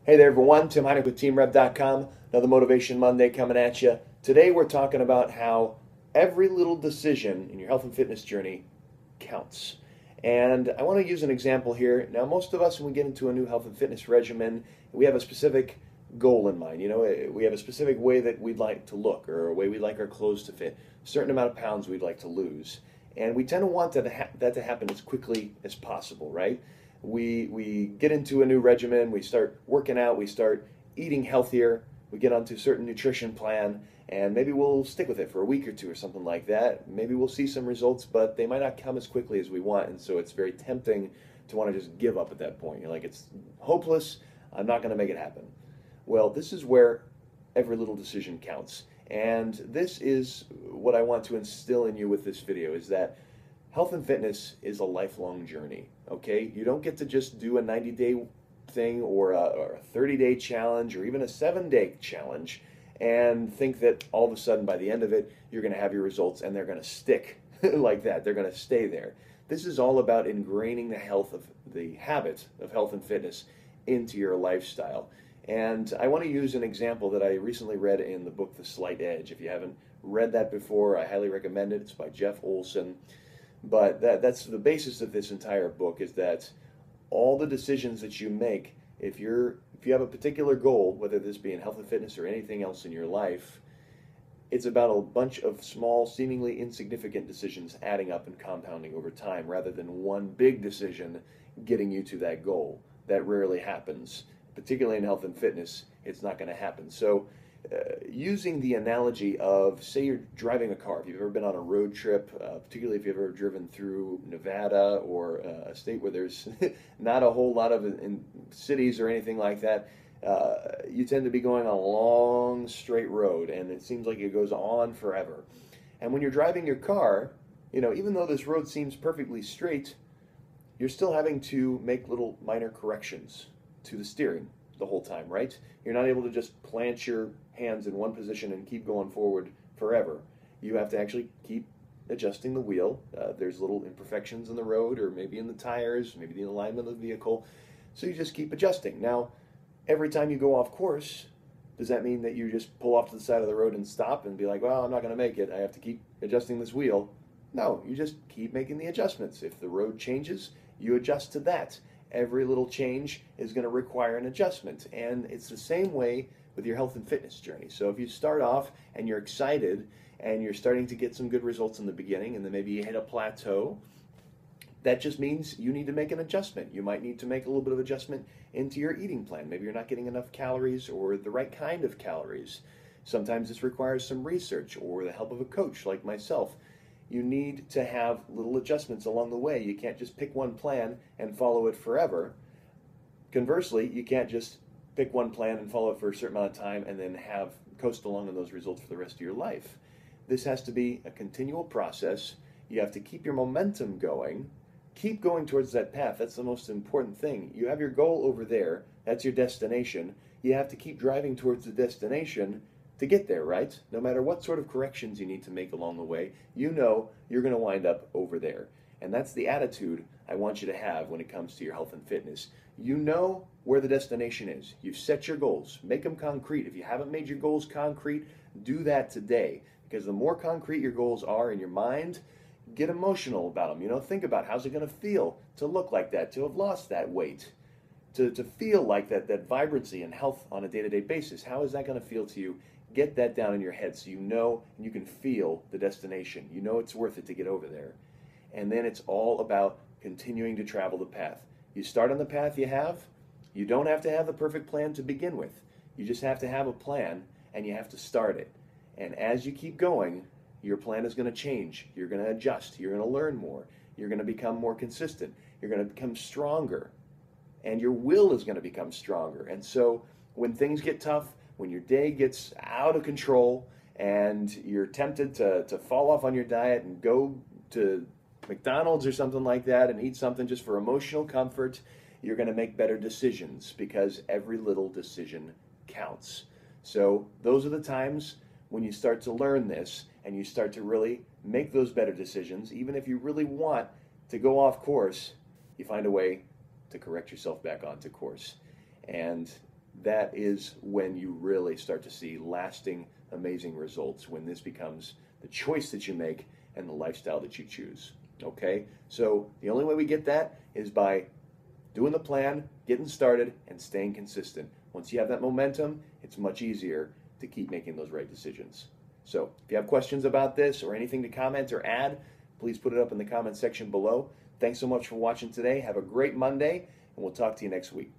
Hey there, everyone. Tim Heineck with TeamRev.com. Another Motivation Monday coming at you. Today, we're talking about how every little decision in your health and fitness journey counts. And I want to use an example here. Now, most of us, when we get into a new health and fitness regimen, we have a specific goal in mind. We have a specific way that we'd like to look or a way we'd like our clothes to fit, a certain amount of pounds we'd like to lose. And we tend to want that to happen as quickly as possible, right? We get into a new regimen, we start working out, we start eating healthier, we get onto a certain nutrition plan, and maybe we'll stick with it for a week or two or something like that. Maybe we'll see some results, but they might not come as quickly as we want, and so it's very tempting to want to just give up at that point. You're like, it's hopeless, I'm not going to make it happen. Well, this is where every little decision counts. And this is what I want to instill in you with this video, is that health and fitness is a lifelong journey, okay? You don't get to just do a 90-day thing or a 30-day challenge or even a 7-day challenge and think that all of a sudden by the end of it, you're going to have your results and they're going to stick like that. They're going to stay there. This is all about ingraining the habit of health and fitness into your lifestyle. And I want to use an example that I recently read in the book The Slight Edge. If you haven't read that before, I highly recommend it. It's by Jeff Olson. But that's the basis of this entire book, is that all the decisions that you make, if you have a particular goal, whether this be in health and fitness or anything else in your life, it's about a bunch of small, seemingly insignificant decisions adding up and compounding over time, rather than one big decision getting you to that goal. That rarely happens. Particularly in health and fitness, it's not going to happen. So using the analogy of, say you're driving a car, if you've ever been on a road trip, particularly if you've ever driven through Nevada or a state where there's not a whole lot of in cities or anything like that, you tend to be going on a long straight road and it seems like it goes on forever. And when you're driving your car, even though this road seems perfectly straight, you're still having to make little minor corrections to the steering the whole time, right? You're not able to just plant your hands in one position and keep going forward forever. You have to actually keep adjusting the wheel. There's little imperfections in the road, or maybe in the tires, maybe the alignment of the vehicle. So you just keep adjusting. Now, every time you go off course, does that mean that you just pull off to the side of the road and stop and be like, well, I'm not going to make it, I have to keep adjusting this wheel? No, you just keep making the adjustments. If the road changes, you adjust to that. Every little change is going to require an adjustment. And it's the same way with your health and fitness journey. So if you start off and you're excited and you're starting to get some good results in the beginning, and then maybe you hit a plateau, that just means you need to make an adjustment. You might need to make a little bit of adjustment into your eating plan. Maybe you're not getting enough calories or the right kind of calories. Sometimes this requires some research or the help of a coach like myself. You need to have little adjustments along the way. You can't just pick one plan and follow it forever. Conversely, you can't just pick one plan and follow it for a certain amount of time and then coast along on those results for the rest of your life. This has to be a continual process. You have to keep your momentum going. Keep going towards that path. That's the most important thing. You have your goal over there. That's your destination. You have to keep driving towards the destination to get there, right? No matter what sort of corrections you need to make along the way, you're going to wind up over there. And that's the attitude I want you to have when it comes to your health and fitness. You know where the destination is. You've set your goals. Make them concrete. If you haven't made your goals concrete, do that today. Because the more concrete your goals are in your mind, get emotional about them. Think about, how's it going to feel to look like that, to have lost that weight, to feel like that vibrancy and health on a day-to-day basis. How is that going to feel to you? Get that down in your head so you know and you can feel the destination. You know it's worth it to get over there. And then it's all about continuing to travel the path. You start on the path you have. You don't have to have the perfect plan to begin with. You just have to have a plan and you have to start it. And as you keep going, your plan is going to change. You're going to adjust. You're going to learn more. You're going to become more consistent. You're going to become stronger. And your will is going to become stronger. And so when things get tough, when your day gets out of control and you're tempted to fall off on your diet and go to McDonald's or something like that and eat something just for emotional comfort, you're going to make better decisions because every little decision counts. So those are the times when you start to learn this and you start to really make those better decisions. Even if you really want to go off course, you find a way to correct yourself back onto course. And that is when you really start to see lasting, amazing results, when this becomes the choice that you make and the lifestyle that you choose. Okay? So the only way we get that is by doing the plan, getting started, and staying consistent. Once you have that momentum, it's much easier to keep making those right decisions. So if you have questions about this or anything to comment or add, please put it up in the comment section below. Thanks so much for watching today. Have a great Monday, and we'll talk to you next week.